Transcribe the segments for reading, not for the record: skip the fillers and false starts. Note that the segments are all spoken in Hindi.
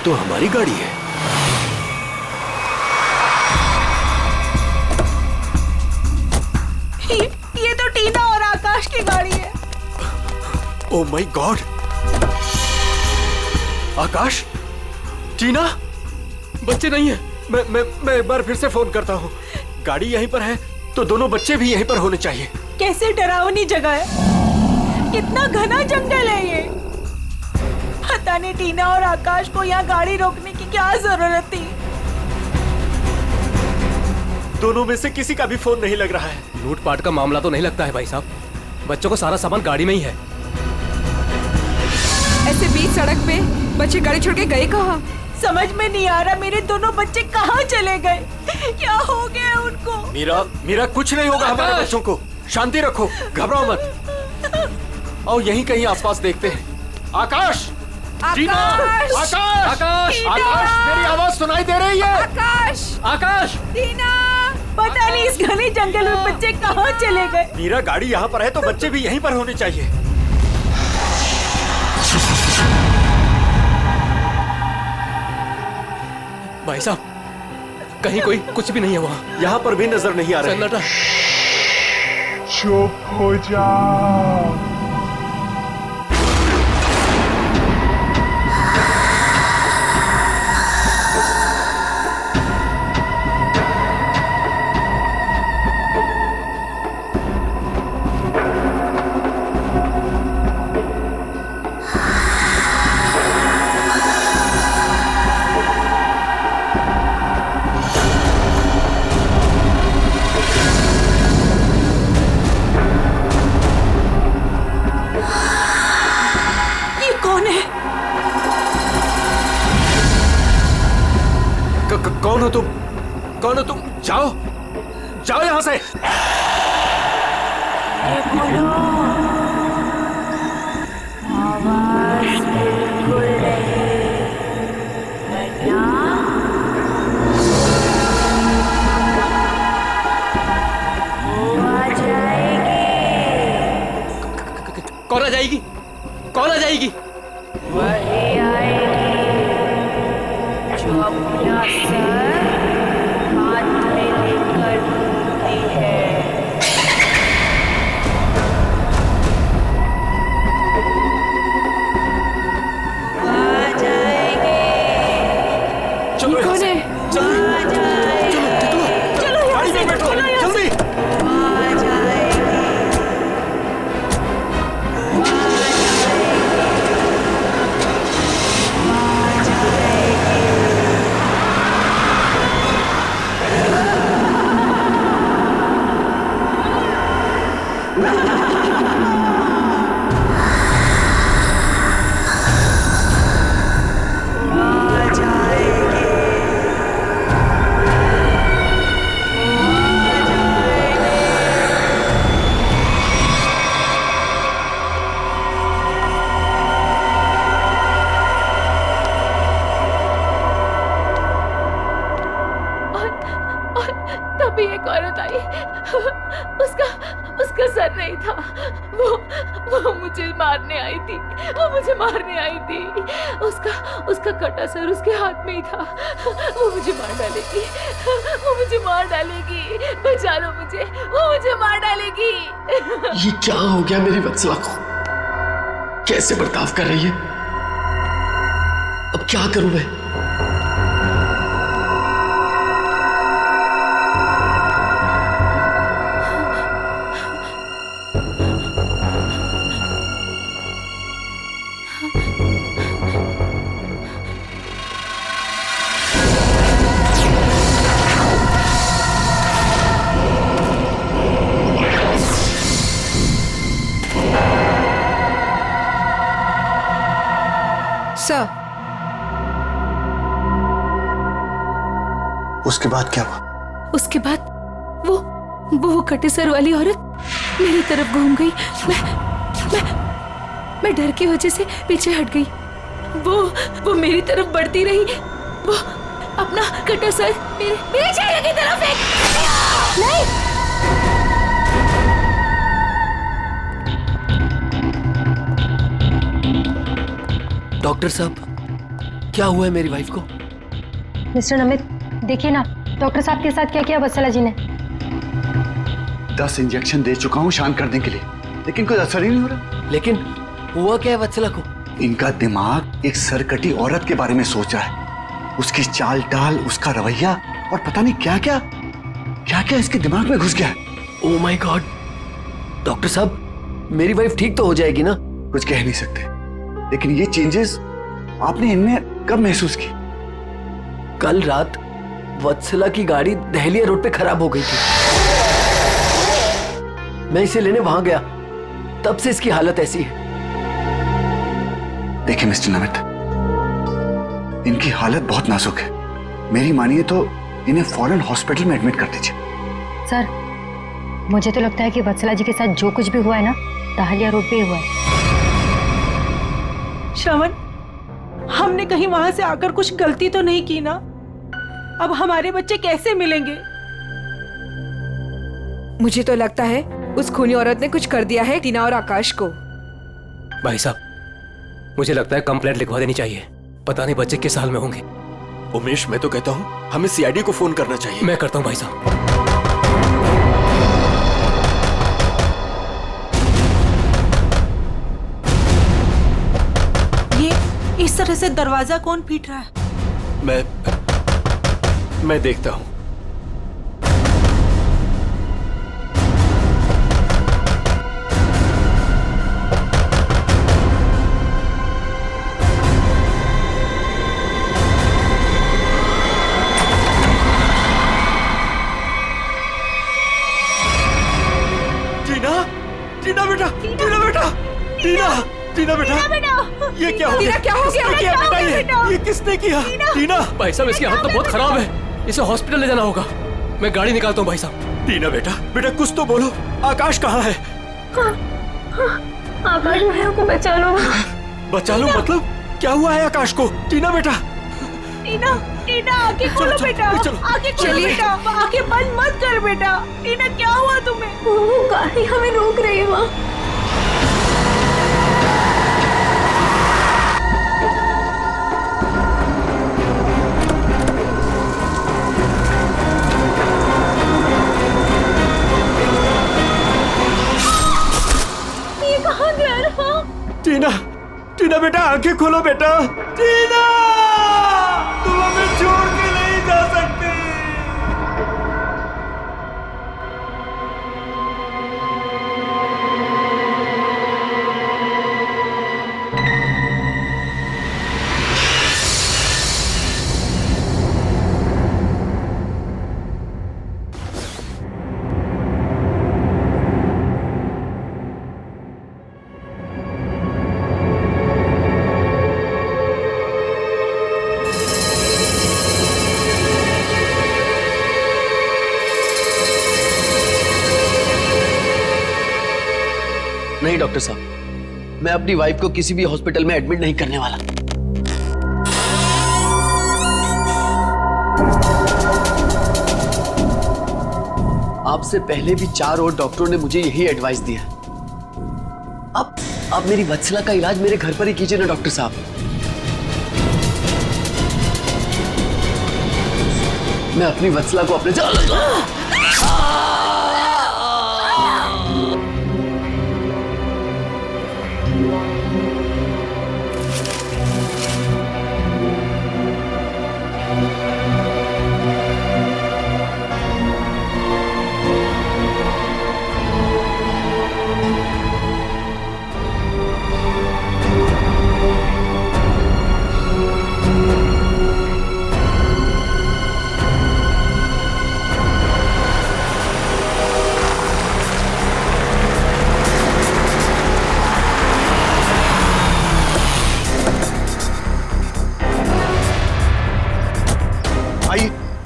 तो हमारी गाड़ी है। ये तो टीना और आकाश की गाड़ी है। Oh my God! आकाश, टीना, बच्चे नहीं है। मैं एक बार फिर से फोन करता हूँ। गाड़ी यहीं पर है तो दोनों बच्चे भी यहीं पर होने चाहिए। कैसे डरावनी जगह है, कितना घना जंगल है ये। पता नहीं टीना और आकाश को यहाँ गाड़ी रोकने की क्या जरूरत थी। दोनों में से किसी का भी फोन नहीं लग रहा है। लूटपाट का मामला तो नहीं लगता है भाई साहब। बच्चों को सारा सामान गाड़ी में ही है। ऐसे बीच सड़क पे बच्चे गाड़ी छोड़ के गए कहाँ? समझ में नहीं आ रहा मेरे दोनों बच्चे कहाँ चले गए, क्या हो गया उनको। मीरा कुछ नहीं होगा हमारे बच्चों को। शांति रखो, घबराओ मत। और यहीं कहीं आसपास देखते हैं। आकाश, टीना, आकाश, आकाश, आकाश, मेरी आवाज सुनाई दे रही है? आकाश, आकाश, टीना, पता नहीं इस घने जंगल में बच्चे कहाँ चले गए। मीरा, गाड़ी यहाँ पर है तो बच्चे भी यहीं पर होने चाहिए। भाई साहब कहीं कोई कुछ भी नहीं है वहाँ। यहाँ पर भी नजर नहीं आ रहा है। सन्नाटा। चुप हो जाओ। कौन हो तुम? कौन हो तुम? जाओ, जाओ यहाँ से। कौन आ जाएगी? कौन आ जाएगी? वही आएगी जो अपना सर हाथ में लेकर घूमती है। आ जाएगी। चलो कौन है? चलो, गाड़ी में बैठो, जल्दी। आ जाएगी। तभी एक औरत आई। उसका सर नहीं था। वो मुझे मारने आई थी। वो मुझे मारने आई थी। उसका कटा सर उसके हाथ में ही था। वो मुझे मार डालेगी। वो मुझे मार डालेगी। बचा लो मुझे। वो मुझे मार डालेगी। ये क्या हो गया मेरी वत्सला को? कैसे बर्ताव कर रही है? अब क्या करूं मैं? सर, उसके बाद क्या हुआ? उसके बाद वो कटे सर वाली औरत मेरी तरफ घूम गई। मैं डर की वजह से पीछे हट गई। वो मेरी तरफ बढ़ती रही। वो अपना कटा सर मेरे चेहरे की तरफ फेंक। नहीं, डॉक्टर साहब, क्या हुआ है मेरी वाइफ को? मिस्टर नमित, देखिए ना डॉक्टर साहब के साथ क्या किया वत्सला जी ने। 10 इंजेक्शन दे चुका हूँ शांत करने के लिए, लेकिन कोई असर ही नहीं हो रहा। लेकिन हुआ क्या है वत्सला को? इनका दिमाग एक सरकटी औरत के बारे में सोच रहा है। उसकी चाल डाल, उसका रवैया और पता नहीं क्या क्या इसके दिमाग में घुस गया है। Oh my God. डॉक्टर साहब, मेरी वाइफ ठीक तो हो जाएगी ना? कुछ कह नहीं सकते, लेकिन ये चेंजेस आपने इनमें कब महसूस की? कल रात वत्सला की गाड़ी दहलिया रोड पे खराब हो गई थी। मैं इसे लेने वहां गया, तब से इसकी हालत ऐसी है। देखिए मिस्टर नमित, इनकी हालत बहुत नाजुक है। मेरी मानिए तो इन्हें फौरन हॉस्पिटल में एडमिट कर दीजिए। सर, मुझे तो लगता है कि वत्सला जी के साथ जो कुछ भी हुआ है ना, दहलिया रोड पे ही हुआ है। श्रवण, हमने कहीं वहां से आकर कुछ गलती तो नहीं की ना? अब हमारे बच्चे कैसे मिलेंगे? मुझे तो लगता है उस खूनी औरत ने कुछ कर दिया है टीना और आकाश को। भाई साहब, मुझे लगता है कंप्लेंट लिखवा देनी चाहिए। पता नहीं बच्चे किस हाल में होंगे। उमेश, मैं तो कहता हूँ हमें सीआईडी को फोन करना चाहिए। मैं करता हूँ भाई साहब। ये इस तरह से दरवाजा कौन पीट रहा है? मैं देखता हूँ। टीना बेटा, टीना बेटा, टीना बेटा, ये क्या हो गया? क्या हो गया? किसने किया बेटा? ये किसने किया? टीना, भाई साहब, इसकी हालत तो बहुत खराब है। इसे हॉस्पिटल ले जाना होगा। मैं गाड़ी निकालता हूँ भाई साहब। टीना बेटा कुछ तो बोलो। आकाश कहाँ है? आकाश भैया को बचा लो। बचा लो मतलब? क्या हुआ है आकाश को? टीना बेटा, टीना आंखें खोलो बेटा, आंखें खोलो बेटा, आंखें बंद मत कर बेटा। टीना, क्या हुआ तुम्हें? वो गाड़ी हमें रोक रही है माँ। ये कहाँ गया रहा? टीना बेटा, आंखें खोलो बेटा। टीना, तुम हमें छोड़ के नहीं जा सकते। नहीं डॉक्टर साहब, मैं अपनी वाइफ को किसी भी हॉस्पिटल में एडमिट नहीं करने वाला। आपसे पहले भी 4 और डॉक्टरों ने मुझे यही एडवाइस दिया। अब मेरी वत्सला का इलाज मेरे घर पर ही कीजिए ना डॉक्टर साहब। मैं अपनी वत्सला को अपने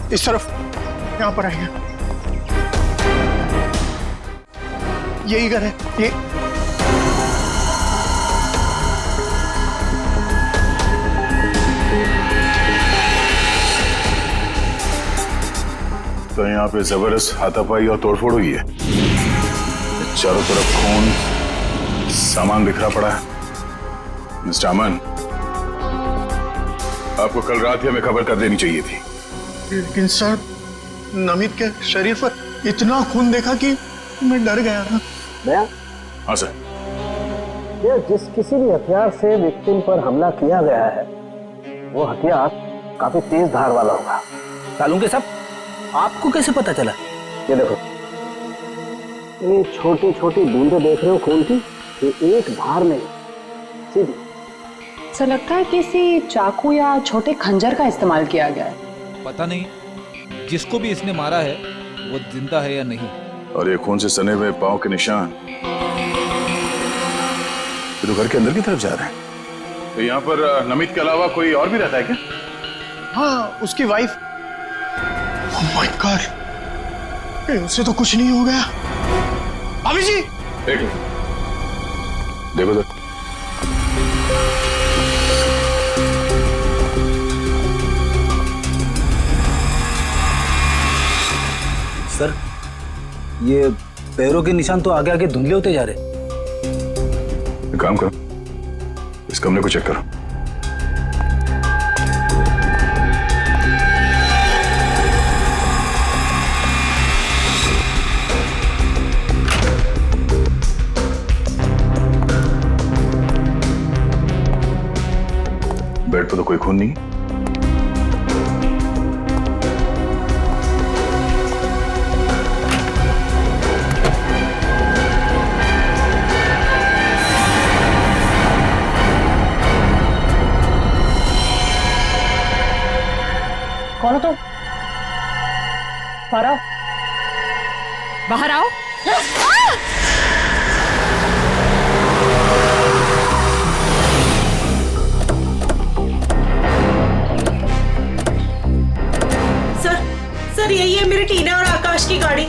इस तरफ, यहाँ पर आइए। यही घर है ये। तो यहाँ पे जबरदस्त हाथापाई और तोड़फोड़ हुई है। चारों तरफ खून, सामान बिखरा पड़ा है। मिस्टर अमन, आपको कल रात ही हमें खबर कर देनी चाहिए थी। लेकिन सर, नमित के शरीर पर इतना खून देखा कि मैं डर गया था। हाँ सर। जिस किसी भी हथियार से विक्टिम पर हमला किया गया है वो हथियार काफी तेज धार वाला होगा। सालुंके साहब, आपको कैसे पता चला? ये देखो, ये छोटी छोटी बूंदें देख रहे हो खून की, ये एक धार में सीधी। सर लगता है किसी चाकू या छोटे खंजर का इस्तेमाल किया गया है। पता नहीं जिसको भी इसने मारा है वो जिंदा है या नहीं। और ये खून से सने हुए पांव के निशान तो घर के अंदर की तरफ जा रहे हैं। तो यहाँ पर नमित के अलावा कोई और भी रहता है क्या? हाँ, उसकी वाइफ। ओह माय गॉड, कहीं उससे तो कुछ नहीं हो गया। भाभी जी, एक मिनट देखो तो। सर, ये पैरों के निशान तो आगे आगे धुंधले होते जा रहे। एक काम करो, इस कमरे को चेक करो। बेड पर तो कोई खून नहीं। कौन हो तुम? बाहर आओ। बाहर आओ। सर यही है मेरी टीना और आकाश की गाड़ी।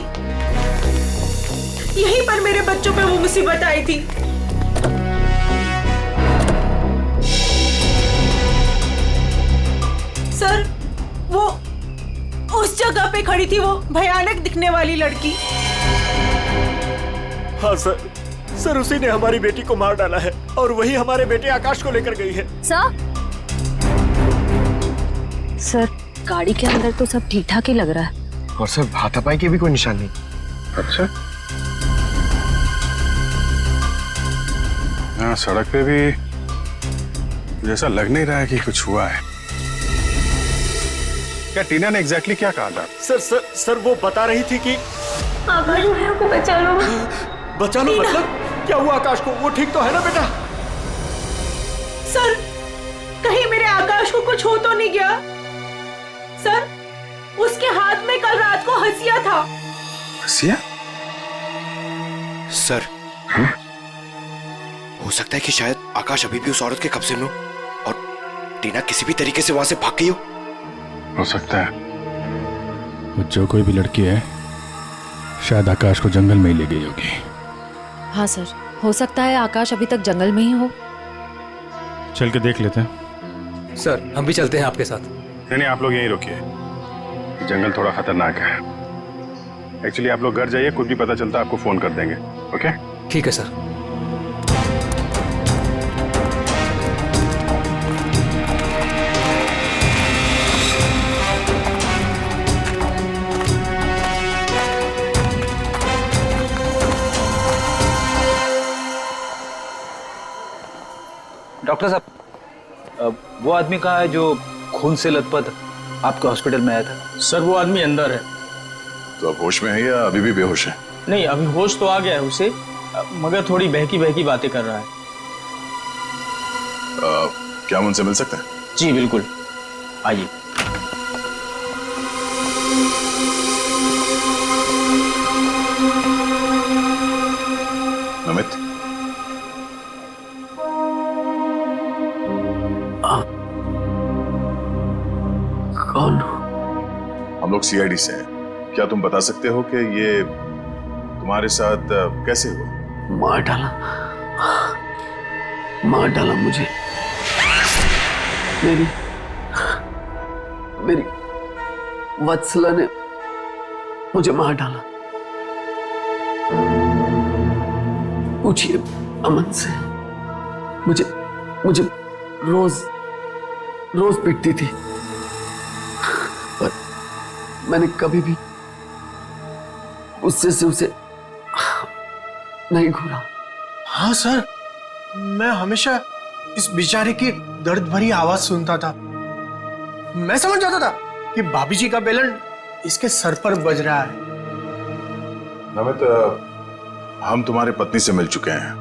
यहीं पर मेरे बच्चों पे वो मुसीबत आई थी। सर, वो उस जगह पे खड़ी थी वो भयानक दिखने वाली लड़की। हाँ सर उसी ने हमारी बेटी को मार डाला है और वही हमारे बेटे आकाश को लेकर गई है। सर, गाड़ी के अंदर तो सब ठीक ठाक ही लग रहा है। और सर, हाथापाई के भी कोई निशान नहीं। अच्छा, हाँ, सड़क पे भी जैसा लग नहीं रहा है कि कुछ हुआ है। क्या टीना ने एग्जैक्टली क्या कहा था? सर वो बता रही थी कि आकाश को बचा लो। बचा लो मतलब क्या हुआ आकाश को? वो ठीक तो है ना बेटा? सर, कहीं मेरे आकाश को कुछ हो तो नहीं गया? सर, उसके हाथ में कल रात को हंसिया था। हंसिया? सर, हो सकता है कि शायद आकाश अभी भी उस औरत के कब्जे में हो और टीना किसी भी तरीके से वहां से भाग गई हो सकता है। वो जो कोई भी लड़की है शायद आकाश को जंगल में ही ले गई होगी। हाँ सर, हो सकता है आकाश अभी तक जंगल में ही हो। चल के देख लेते हैं। सर, हम भी चलते हैं आपके साथ। नहीं, आप लोग यहीं रुकिए, जंगल थोड़ा खतरनाक है। एक्चुअली आप लोग घर जाइए, कुछ भी पता चलता आपको फोन कर देंगे। ओके? ठीक है सर। डॉक्टर साहब, वो आदमी कहाँ है जो खून से लथपथ आपके हॉस्पिटल में आया था? सर, वो आदमी अंदर है। तो अब होश में है या अभी भी बेहोश है? नहीं, अभी होश तो आ गया है उसे, मगर थोड़ी बहकी बहकी बातें कर रहा है। क्या हम उनसे मिल सकते हैं? जी बिल्कुल, आइए। नमित, कौन? हम लोग सीआईडी से हैं। क्या तुम बता सकते हो कि ये तुम्हारे साथ कैसे हुआ? मार डाला मुझे। मेरी वत्सला ने मुझे मार डाला। पूछिए अमन से। मुझे रोज पिटती थी, पर मैंने कभी भी उससे उसे नहीं घूरा। हाँ सर, मैं हमेशा इस बेचारे की दर्द भरी आवाज सुनता था। मैं समझ जाता था कि भाभी जी का बेलन इसके सर पर बज रहा है। नमित, हम तुम्हारी पत्नी से मिल चुके हैं।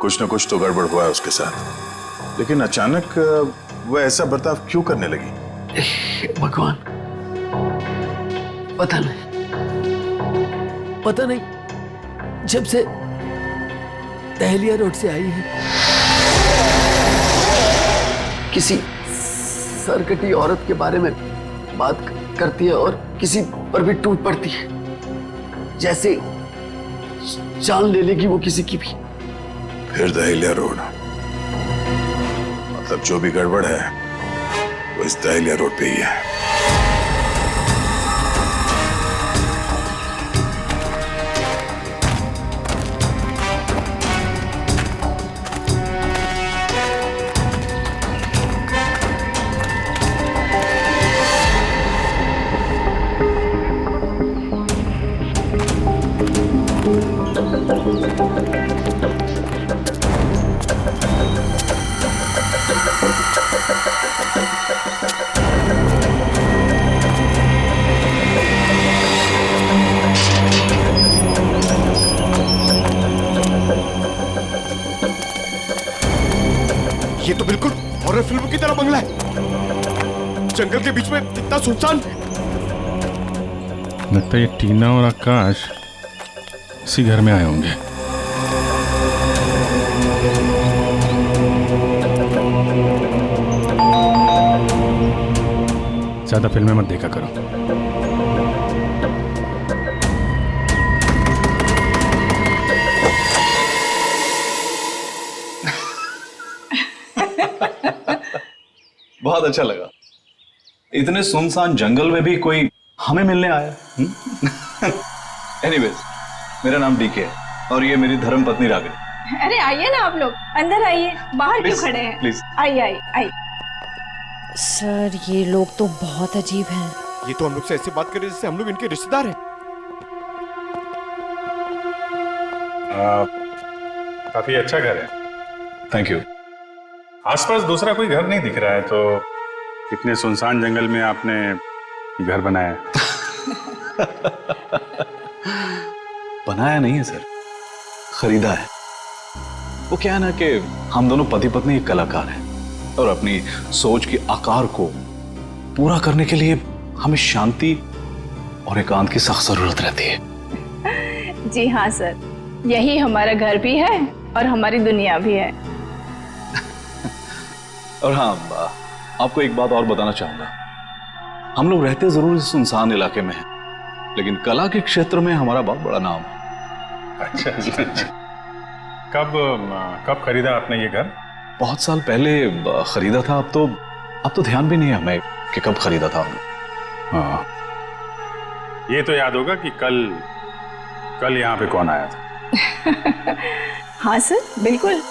कुछ न कुछ तो गड़बड़ हुआ है उसके साथ, लेकिन अचानक वह ऐसा बर्ताव क्यों करने लगी? भगवान, पता नहीं, जब से दहलिया रोड से आई है किसी सरकटी औरत के बारे में बात करती है और किसी पर भी टूट पड़ती है, जैसे जान ले लेगी वो किसी की भी। फिर दहलिया रोड, मतलब जो भी गड़बड़ है वो इस दहलिया रोड पे ही है। ये तो बिल्कुल हॉरर फिल्म की तरह बंगला है, जंगल के बीच में इतना सुनसान। लगता है ये टीना और आकाश इसी घर में आए होंगे। ज्यादा फिल्में मत देखा करो। बहुत अच्छा लगा, इतने सुनसान जंगल में भी कोई हमें मिलने आया। एनीवेज, मेरा नाम डीके है और ये मेरी धर्म पत्नी रागिनी। अरे आइए ना आप लोग, अंदर आइए, बाहर क्यों खड़े हैं? प्लीज आइए आइए आइए। सर, ये लोग तो बहुत अजीब हैं। ये तो हम लोग से ऐसे बात कर रहे जैसे हम लोग इनके रिश्तेदार हैं। काफी अच्छा घर है। Thank you. आसपास दूसरा कोई घर नहीं दिख रहा है, तो इतने सुनसान जंगल में आपने घर बनाया? बनाया नहीं है सर, खरीदा है। वो क्या है ना कि हम दोनों पति पत्नी एक कलाकार हैं और अपनी सोच के आकार को पूरा करने के लिए हमें शांति और एकांत की सख्त जरूरत रहती है। जी हाँ सर, यही हमारा घर भी है और हमारी दुनिया भी है। और हाँ, आपको एक बात और बताना चाहूंगा। हम लोग रहते जरूर इस सुनसान इलाके में हैं, लेकिन कला के क्षेत्र में हमारा बहुत बड़ा नाम है। अच्छा। कब खरीदा आपने ये घर? बहुत साल पहले खरीदा था। अब तो ध्यान भी नहीं है हमें कि कब खरीदा था हमने। हाँ, ये तो याद होगा कि कल यहाँ पे कौन आया था? हाँ सर, बिल्कुल,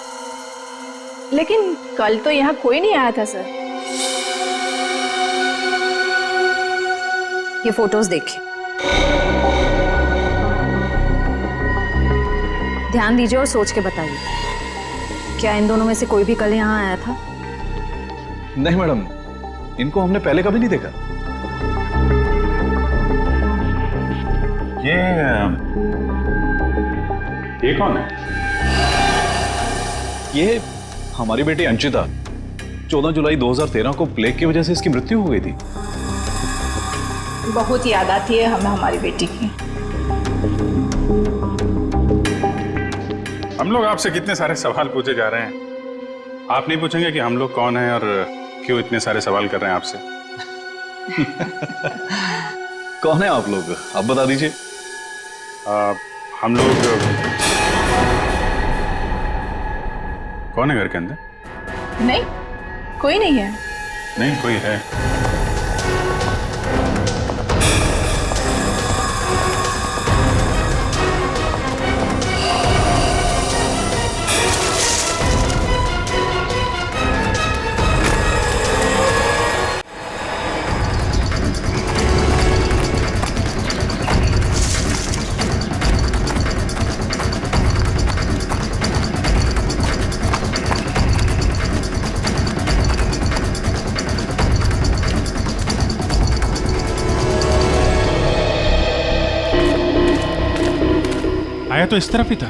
लेकिन कल तो यहाँ कोई नहीं आया था सर। ये फोटोज देखिए, ध्यान दीजिए और सोच के बताइए, क्या इन दोनों में से कोई भी कल यहाँ आया था? नहीं मैडम, इनको हमने पहले कभी नहीं देखा। ये कौन है? ये हमारी बेटी अंशिता। 14 जुलाई 2013 को प्लेग की वजह से इसकी मृत्यु हो गई थी। बहुत याद आती है हमें हमारी बेटी की। हम लोग आपसे कितने सारे सवाल पूछे जा रहे हैं, आप नहीं पूछेंगे कि हम लोग कौन हैं और क्यों इतने सारे सवाल कर रहे हैं आपसे? कौन है आप लोग, आप बता दीजिए। हम लोग कौन है घर के अंदर? नहीं, कोई नहीं है। नहीं, कोई है। आया तो इस तरफ ही था।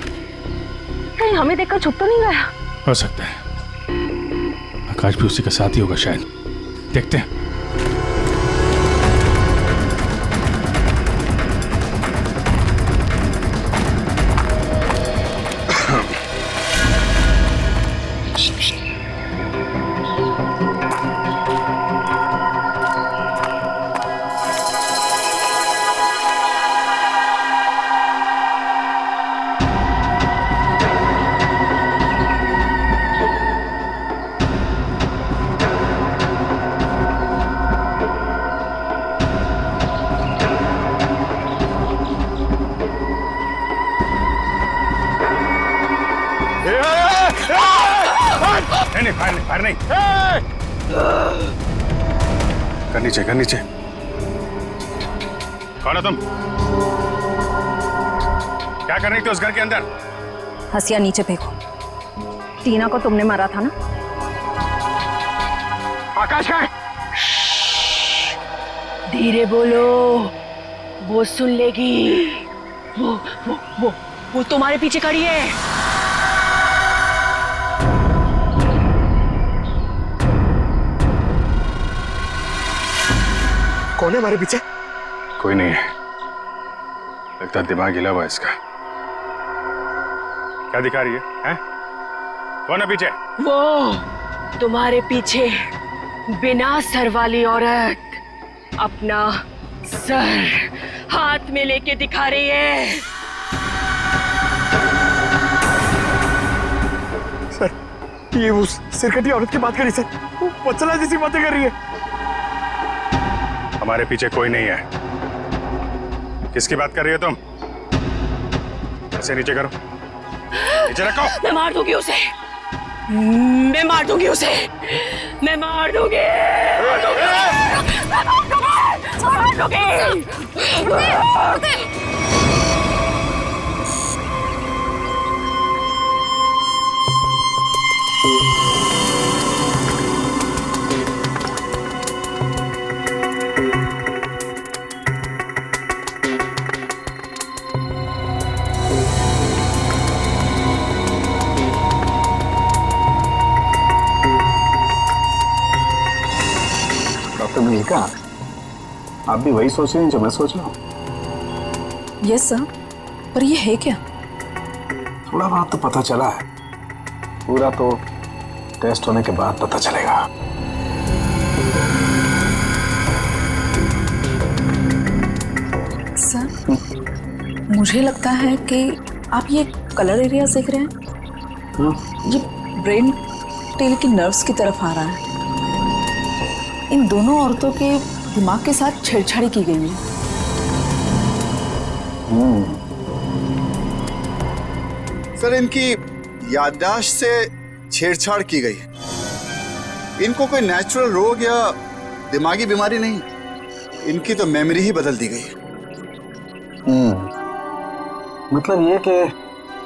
कहीं हमें देखकर छुप तो नहीं गया? हो सकता है आकाश भी उसी के साथ ही होगा शायद। देखते हैं। नहीं फायर नहीं। कर नीचे। कौन हो तुम? क्या कर रही थी उस घर के अंदर? हसिया नीचे फेंको। टीना को तुमने मारा था ना? आकाश का धीरे बोलो, वो सुन लेगी। वो तुम्हारे पीछे खड़ी है। कौन है हमारे पीछे? कोई नहीं है, लगता दिमाग हिला हुआ इसका। क्या दिखा रही है? कौन है पीछे? वो तुम्हारे पीछे बिना सर वाली औरत अपना सर हाथ में लेके दिखा रही है। सर, ये उस सिरकटी औरत की बात कर रही सर, वो वत्सला जैसी बातें कर रही है। हमारे पीछे कोई नहीं है। किसकी बात कर रही हो तुम? ऐसे नीचे करो, नीचे रखो। मैं मार दूंगी उसे, मैं मार दूंगी उसे, मैं मार दूंगी। डॉक्टर मलिका, आप भी वही सोच रहे हैं जो मैं सोच रहा हूँ? यस सर, पर ये है क्या? थोड़ा बहुत तो पता चला है, पूरा तो टेस्ट होने के बाद पता चलेगा। सर, मुझे लगता है कि आप ये कलर एरिया देख रहे हैं। ये ब्रेन टेल की नर्व्स की तरफ आ रहा है। इन दोनों औरतों के दिमाग के साथ छेड़छाड़ी की गई है। सर, इनकी याददाश्त से छेड़छाड़ की गई है। इनको कोई नेचुरल रोग या दिमागी बीमारी नहीं, इनकी तो मेमोरी ही बदल दी गई है। मतलब ये कि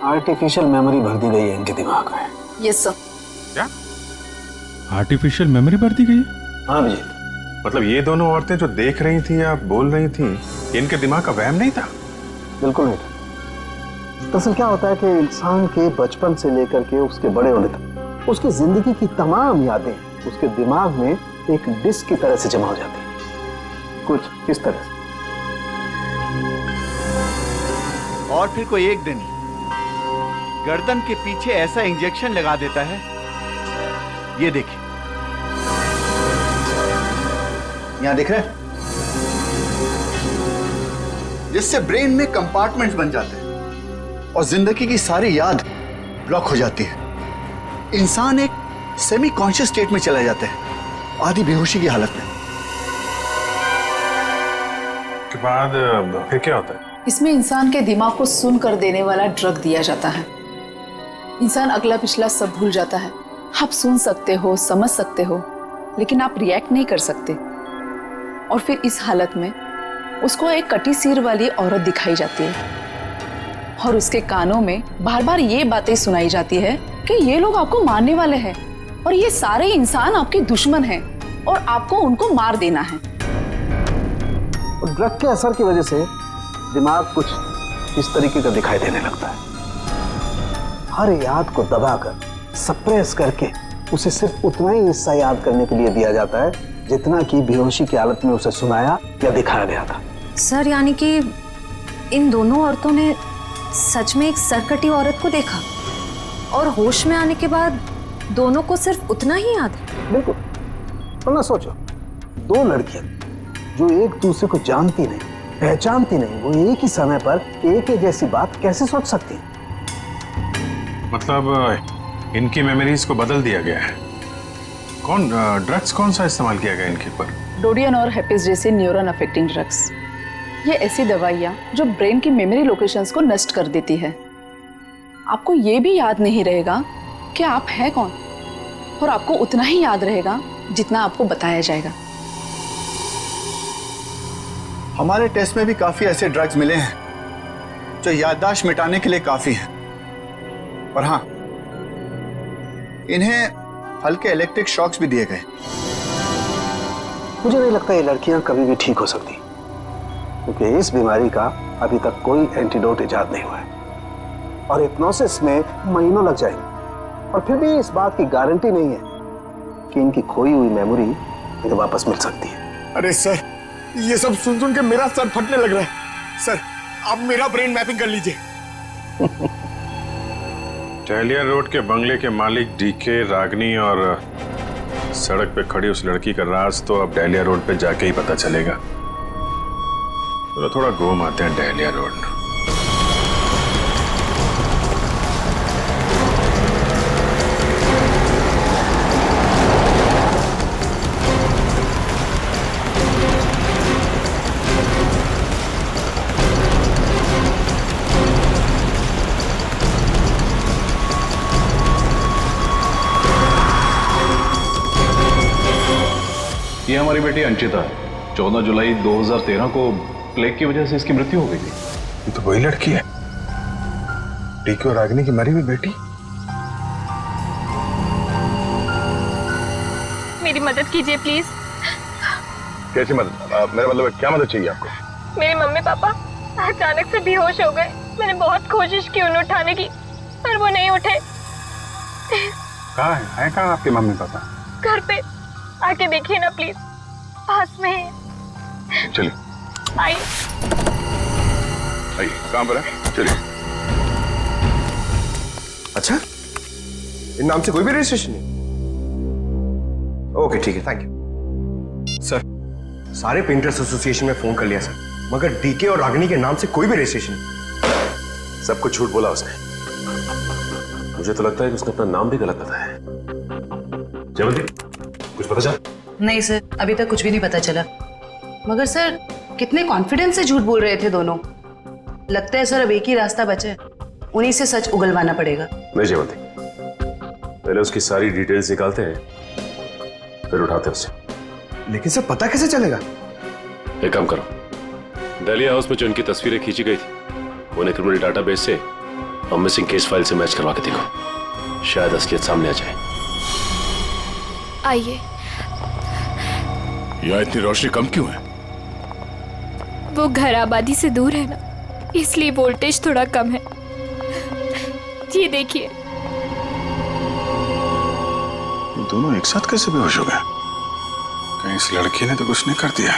आर्टिफिशियल मेमोरी भर दी गई है इनके दिमाग में। Yes sir. क्या आर्टिफिशियल मेमोरी भर दी गई है? हाँ जी। मतलब ये दोनों औरतें जो देख रही थी या बोल रही थी, इनके दिमाग का वहम नहीं था? बिल्कुल नहीं था। दरअसल क्या होता है कि इंसान के बचपन से लेकर के उसके बड़े होने तक उसकी जिंदगी की तमाम यादें उसके दिमाग में एक डिस्क की तरह से जमा हो जाती है, कुछ इस तरह से। और फिर कोई एक दिन गर्दन के पीछे ऐसा इंजेक्शन लगा देता है, ये देखिए, यहां दिख रहा है, जिससे ब्रेन में कंपार्टमेंट्स बन जाते हैं और जिंदगी की सारी याद ब्लॉक हो जाती है। इंसान एक सेमी कॉन्शियस स्टेट में चला जाता है, आधी बेहोशी की हालत में। के बाद फिर क्या होता है? इसमें इंसान के दिमाग को सुन कर देने वाला ड्रग दिया जाता है। इंसान अगला पिछला सब भूल जाता है। आप सुन सकते हो, समझ सकते हो, लेकिन आप रिएक्ट नहीं कर सकते। और फिर इस हालत में उसको एक कटी सिर वाली औरत दिखाई जाती है और उसके कानों में बार बार ये बातें सुनाई जाती है कि ये लोग आपको मारने वाले हैं और ये सारे इंसान आपके दुश्मन हैं और आपको उनको मार देना है। ड्रग के असर की वजह से दिमाग कुछ इस तरीके का दिखाई देने लगता है। हर याद को दबाकर, सप्रेस करके उसे सिर्फ उतना ही हिस्सा याद करने के लिए दिया जाता है जितना कि बेहोशी की हालत में उसे सुनाया या दिखाया गया था। सर यानी कि इन दोनों औरतों ने सच में एक सरकटी औरत को देखा और होश में आने के बाद दोनों को सिर्फ उतना ही याद है। बिल्कुल। तो ना सोचो, दो लड़कियां जो एक दूसरे को जानती नहीं, पहचानती नहीं, वो एक ही समय पर एक ही जैसी बात कैसे सोच सकती हैं? मतलब इनकी मेमोरीज को बदल दिया गया है। ड्रग्स कौन सा इस्तेमाल किया गया इनके ऊपर? डोडियन और हेपिस जैसे न्यूरॉन अफेक्टिंग ड्रग्स। ये ऐसी दवाइयाँ जो ब्रेन की मेमोरी लोकेशंस को नष्ट कर देती है। आपको ये भी याद नहीं रहेगा कि आप हैं कौन, और आपको उतना ही याद रहेगा जितना आपको बताया जाएगा। हमारे टेस्ट में भी काफी ऐसे ड्रग्स मिले हैं जो याददाश्त मिटाने के लिए काफी हैं, और हाँ, इन्हें हल्के इलेक्ट्रिक शॉक्स भी दिए गए। मुझे नहीं लगता ये लड़कियां कभी भी ठीक हो सकती, क्योंकि इस बीमारी का अभी तक कोई एंटीडोट इजाद नहीं हुआ है और हिप्नोसिस में महीनों लग जाएंगे, और फिर भी इस बात की गारंटी नहीं है कि इनकी खोई हुई मेमोरी इन्हें वापस मिल सकती है। अरे सर, ये सब सुन के मेरा सर फटने लग रहा है। सर, आप मेरा ब्रेन मैपिंग कर लीजिए। डहलिया रोड के बंगले के मालिक डीके, रागनी और सड़क पे खड़ी उस लड़की का राज तो अब डहलिया रोड पे जाके ही पता चलेगा। तो थोड़ा घूम आते हैं डहलिया रोड। ये हमारी बेटी अंशिता, 14 जुलाई 2013 को प्लेग की वजह से इसकी मृत्यु हो गई थी। ये तो वही लड़की है, डीके और रागिनी की मरी हुई बेटी। मेरी मदद कीजिए प्लीज। कैसी मदद? मेरा मतलब क्या मदद चाहिए आपको? मेरे मम्मी पापा अचानक से बेहोश हो गए। मैंने बहुत कोशिश की उन्हें उठाने की, पर वो नहीं उठे। कहाँ है कहाँ आपके मम्मी पापा? घर पे आके देखिए ना प्लीज, पास में है। चलिए आइए। आइए, कहाँ पर है? चलिए। अच्छा, इन नाम से कोई भी रजिस्ट्रेशन नहीं? ओके ठीक है, थैंक यू। सर, सारे पेंटर्स एसोसिएशन में फोन कर लिया सर, मगर डीके और रागिनी के नाम से कोई भी रजिस्ट्रेशन नहीं। सब कुछ झूठ बोला उसने। मुझे तो लगता है कि उसने अपना नाम भी गलत बताया है। जयवंती, कुछ पता चला? नहीं सर, अभी तक कुछ भी नहीं पता चला। मगर सर, कितने कॉन्फिडेंस से झूठ बोल रहे थे दोनों। लगता है सर अब एक ही रास्ता बचा है, उन्हीं से सच उगलवाना पड़ेगा। नहीं जयवंती, पहले उसकी सारी डिटेल्स निकालते हैं, फिर उठाते हैं उसे। लेकिन सर पता कैसे चलेगा? एक काम करो, डहलिया हाउस में जो उनकी तस्वीरें खींची गई थी उन्हें क्रिमिनल डाटाबेस से और मिसिंग केस फाइल से मैच करवा के देखो, शायद असलियत सामने आ जाए। आइए। यहाँ इतनी रोशनी कम क्यों है? वो घर आबादी से दूर है ना, इसलिए वोल्टेज थोड़ा कम है। ये देखिए। दोनों एक साथ कैसे बेहोश हो गए? कहीं इस लड़की ने तो कुछ नहीं कर दिया?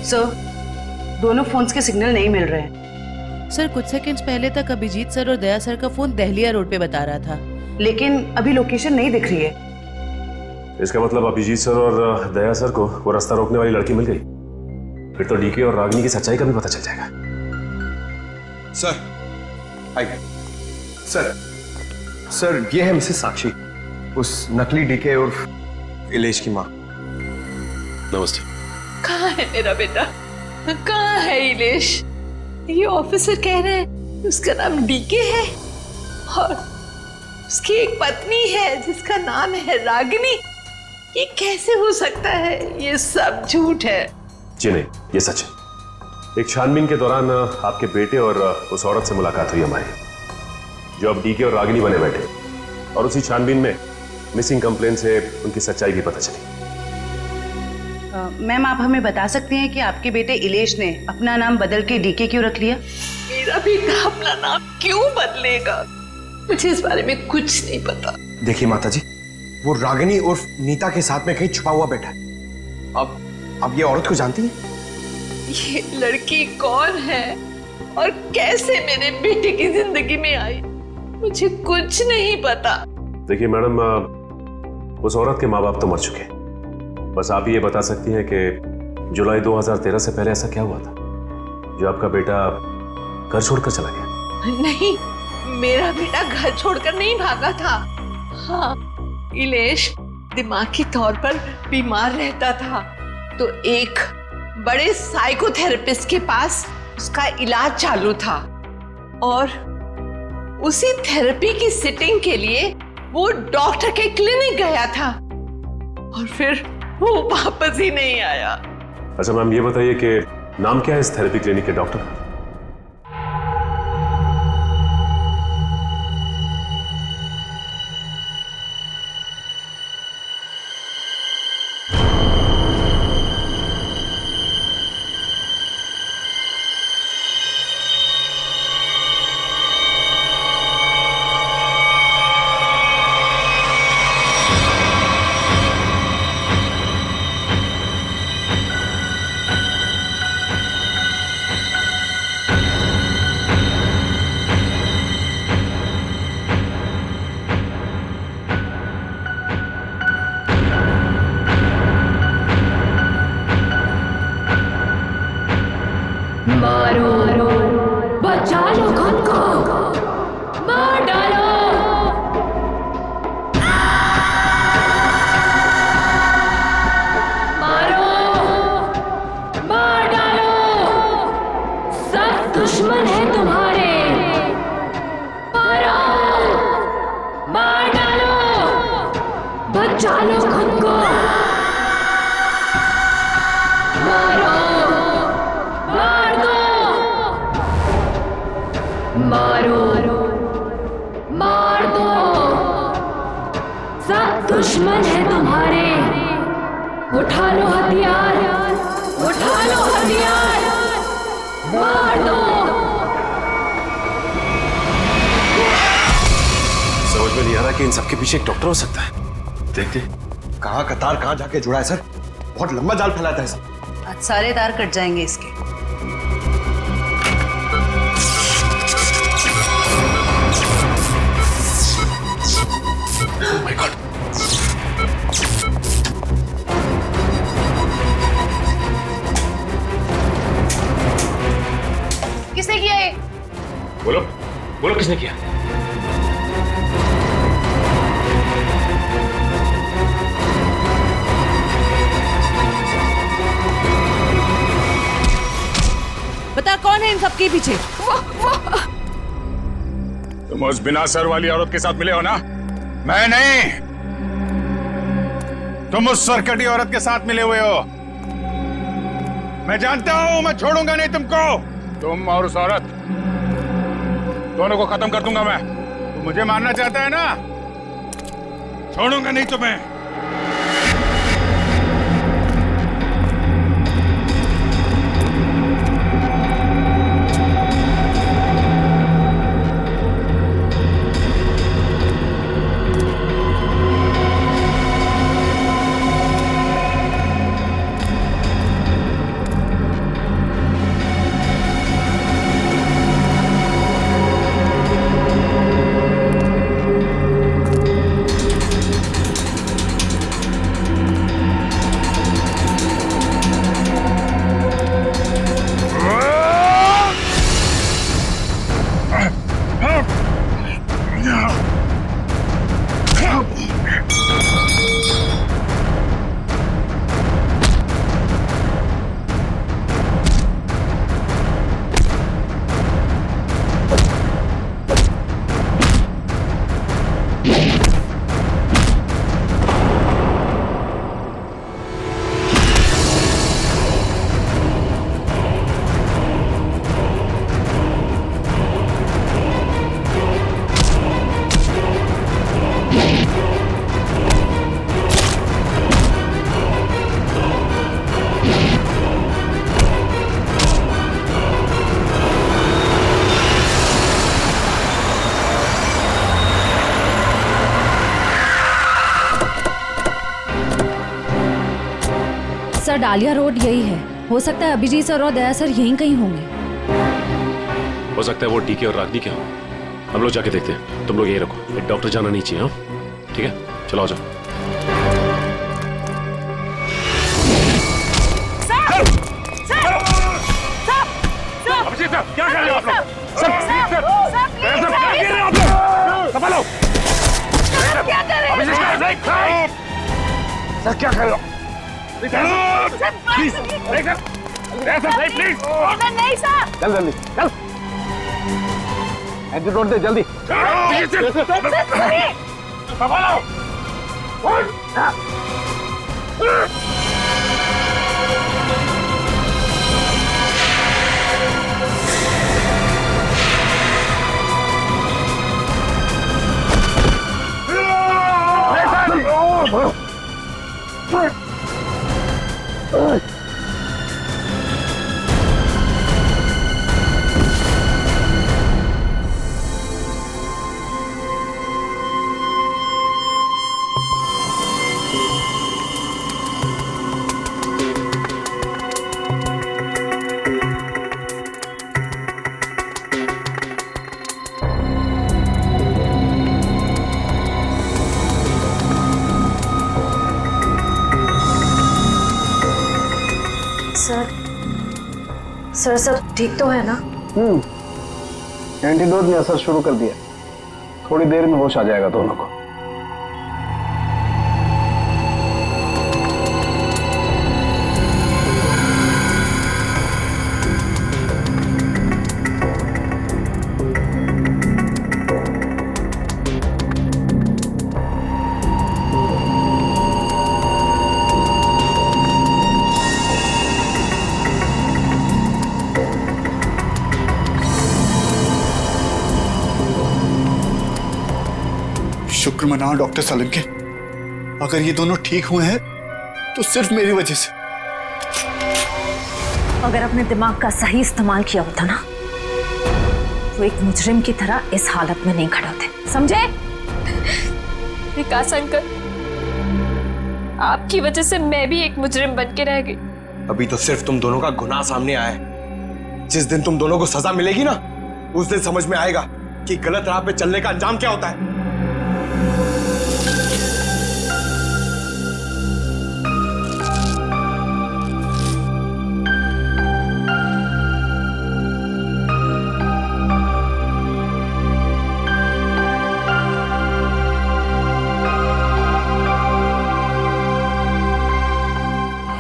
सर, दोनों फोन्स के सिग्नल नहीं मिल रहे हैं। सर, कुछ सेकंड्स पहले तक अभिजीत सर और दया सर का फोन दहलिया रोड पे बता रहा था, लेकिन अभी लोकेशन नहीं दिख रही है। इसका मतलब अभिजीत सर और दया सर को वो रास्ता रोकने वाली लड़की मिल गई। फिर तो डीके और रागिनी की सच्चाई का भी पता चल जाएगा। सर, आइए। सर, ये है मिसेस साक्षी, उस नकली डीके और इलेश की माँ। नमस्ते। कहाँ है मेरा बेटा? कहाँ है इलेश? ये ऑफिसर कह रहे हैं उसका नाम डीके है, उसकी एक पत्नी है जिसका नाम है रागिनी। ये कैसे हो सकता है? ये सब झूठ है। जी नहीं, ये सच है। एक छानबीन के दौरान आपके बेटे और उस औरत से मुलाकात हुई हमारी, जो अब डीके और रागिनी बने बैठे, और उसी छानबीन में मिसिंग कंप्लेन से उनकी सच्चाई भी पता चली। मैम, आप हमें बता सकते हैं कि आपके बेटे इलेश ने अपना नाम बदल के डीके क्यों रख लिया? मेरा बेटा अपना नाम क्यों बदलेगा? मुझे इस बारे में कुछ नहीं पता। देखिए माता जी, वो रागिनी उर्फ नीता के साथ में कहीं छुपा हुआ बैठा है। अब ये औरत को जानती है? ये लड़की कौन है और कैसे मेरे बेटे की जिंदगी में आई, मुझे कुछ नहीं पता। देखिए मैडम, उस औरत के माँ बाप तो मर चुके हैं। बस आप ये बता सकती हैं कि जुलाई 2013 से पहले ऐसा क्या हुआ था जो आपका बेटा घर छोड़कर चला गया? नहीं, मेरा बेटा घर छोड़कर नहीं भागा था। हाँ, इलेश दिमागी तौर पर बीमार रहता था, तो एक बड़े साइकोथेरेपिस्ट के पास उसका इलाज चालू था, और उसी थेरेपी की सिटिंग के लिए वो डॉक्टर के क्लिनिक गया था, और फिर वो वापस ही नहीं आया। अच्छा मैम, ये बताइए कि नाम क्या है इस थेरेपी क्लिनिक के डॉक्टर का? मारो, बचा लो खुद को, मार डालो। मारो, मार डालो, सब दुश्मन है तुम्हारे। मारो, मार डालो, बचा लो खुद को। मारो, मारो, मार दो, सब दुश्मन है तुम्हारे। उठा लो हथियार, उठा लो हथियार, मार दो। समझ में नहीं आ रहा कि इन सबके पीछे एक डॉक्टर हो सकता है। देखते कहाँ का तार कहाँ जाके जुड़ा है सर। बहुत लंबा जाल फैलाता है सर। आज सारे तार कट जाएंगे इसके। Oh my God. किसने किया ये? बोलो, बोलो किसने किया? बता कौन है इन सबके पीछे? तुम उस बिना सर वाली औरत के साथ मिले हो ना? मैं नहीं, तुम उस सरकटी औरत के साथ मिले हुए हो। मैं जानता हूं, मैं छोड़ूंगा नहीं तुमको। तुम और उस औरत दोनों को खत्म कर दूंगा मैं। तुम मुझे मारना चाहता है ना? छोड़ूंगा नहीं तुम्हें। डालिया रोड यही है। हो सकता है अभिजीत सर और दया सर यहीं कहीं होंगे। हो सकता है वो डीके और रागनी के हों। हम लोग जाके देखते हैं, तुम लोग यही रखो, एक डॉक्टर जाना नहीं चाहिए। हाँ ठीक है, चलो आ जाओ। अभिजीत सर, क्या कर रहे हो आप लोग? संभालो। क्या कर रहे हो? अभिजीत सर क्या कर रहे हो? Please, please. नहीं सर। चल जल्दी चल, एंटीडोट दे जल्दी। संभालो। सर सब ठीक तो है ना? एंटीडोट ने असर शुरू कर दिया, थोड़ी देर में होश आ जाएगा दोनों को। शुक्र मनाओ डॉक्टर सालुंके, अगर ये दोनों ठीक हुए हैं तो सिर्फ मेरी वजह से। अगर अपने दिमाग का सही इस्तेमाल किया होता ना तो एक मुजरिम की तरह इस हालत में नहीं खड़े होते, समझे? विकास अंकल, आपकी वजह से मैं भी एक मुजरिम बन के रह गई। अभी तो सिर्फ तुम दोनों का गुनाह सामने आया है। जिस दिन तुम दोनों को सजा मिलेगी ना, उस दिन समझ में आएगा कि गलत राह पे चलने का अंजाम क्या होता है।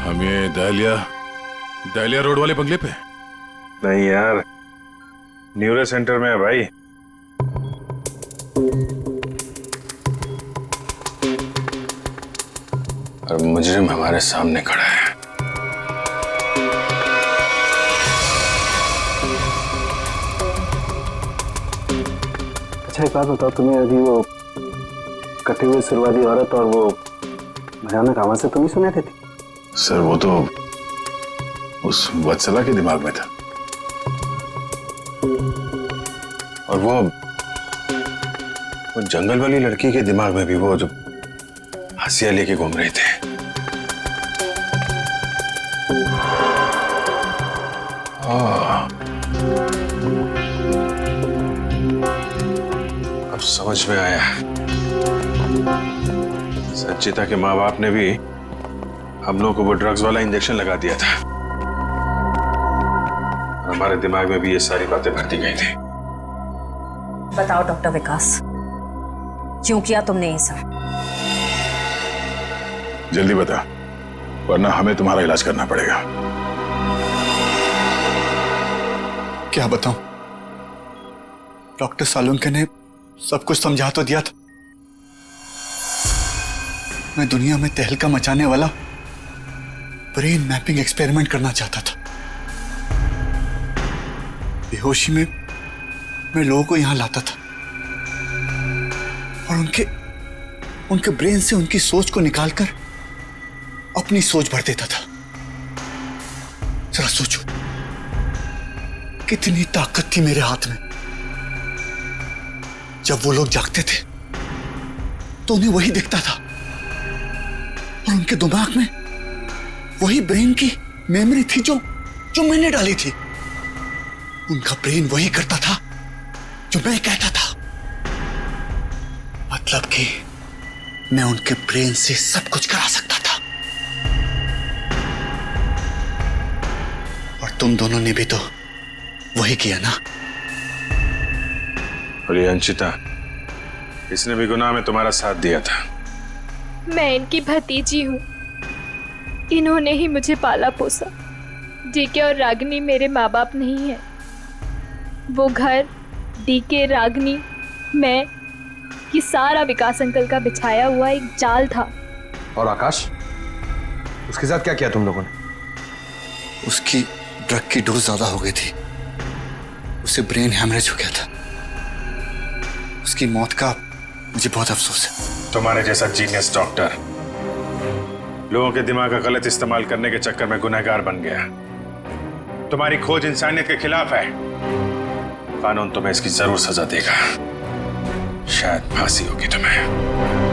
हम ये दहलिया रोड वाले बंगले पे? नहीं यार, न्यूरो सेंटर में है भाई। और मुजरिम हमारे सामने खड़ा है। अच्छा एक बात बताओ, तुम्हें अभी वो कटे हुए सिर वाली औरत और वो भयानक आवाज से तुम ही सुने थे? सर वो तो उस वत्सला के दिमाग में था, और वो जंगल वाली लड़की के दिमाग में भी, वो जो हंसिया लेके घूम रहे थे। अब समझ में आया, संचिता के माँ बाप ने भी हम लोगों को वो ड्रग्स वाला इंजेक्शन लगा दिया था। हमारे दिमाग में भी ये सारी बातें भर दी गई थी। बताओ डॉक्टर विकास, क्यों किया तुमने ये सब? जल्दी बता, वरना हमें तुम्हारा इलाज करना पड़ेगा। क्या बताऊं, डॉक्टर सालुंके ने सब कुछ समझा तो दिया था। मैं दुनिया में तहलका मचाने वाला ब्रेन मैपिंग एक्सपेरिमेंट करना चाहता था। बेहोशी में मैं लोगों को यहां लाता था और उनके ब्रेन से उनकी सोच को निकालकर अपनी सोच भर देता था। जरा सोचो, कितनी ताकत थी मेरे हाथ में। जब वो लोग जागते थे तो उन्हें वही दिखता था, और उनके दिमाग में वही ब्रेन की मेमोरी थी जो जो मैंने डाली थी। उनका ब्रेन वही करता था जो मैं कहता था। मतलब कि मैं उनके ब्रेन से सब कुछ करा सकता था। और तुम दोनों ने भी तो वही किया ना। और ये अंशिता, इसने भी गुनाह में तुम्हारा साथ दिया था। मैं इनकी भतीजी हूँ, इन्होंने ही मुझे पाला पोसा। डीके और रागिनी मेरे माँ बाप नहीं है। वो घर, डीके, रागिनी, मैं, ये सारा विकास अंकल का बिछाया हुआ एक जाल था। और आकाश, उसके साथ क्या किया तुम लोगों ने? उसकी ड्रग की डोज ज्यादा हो गई थी, उसे ब्रेन हैमरेज हो गया था। उसकी मौत का मुझे बहुत अफसोस है। तुम्हारे जैसा जीनियस डॉक्टर लोगों के दिमाग का गलत इस्तेमाल करने के चक्कर में गुनहगार बन गया। तुम्हारी खोज इंसानियत के खिलाफ है। कानून तुम्हें इसकी जरूर सजा देगा। शायद फांसी होगी तुम्हें।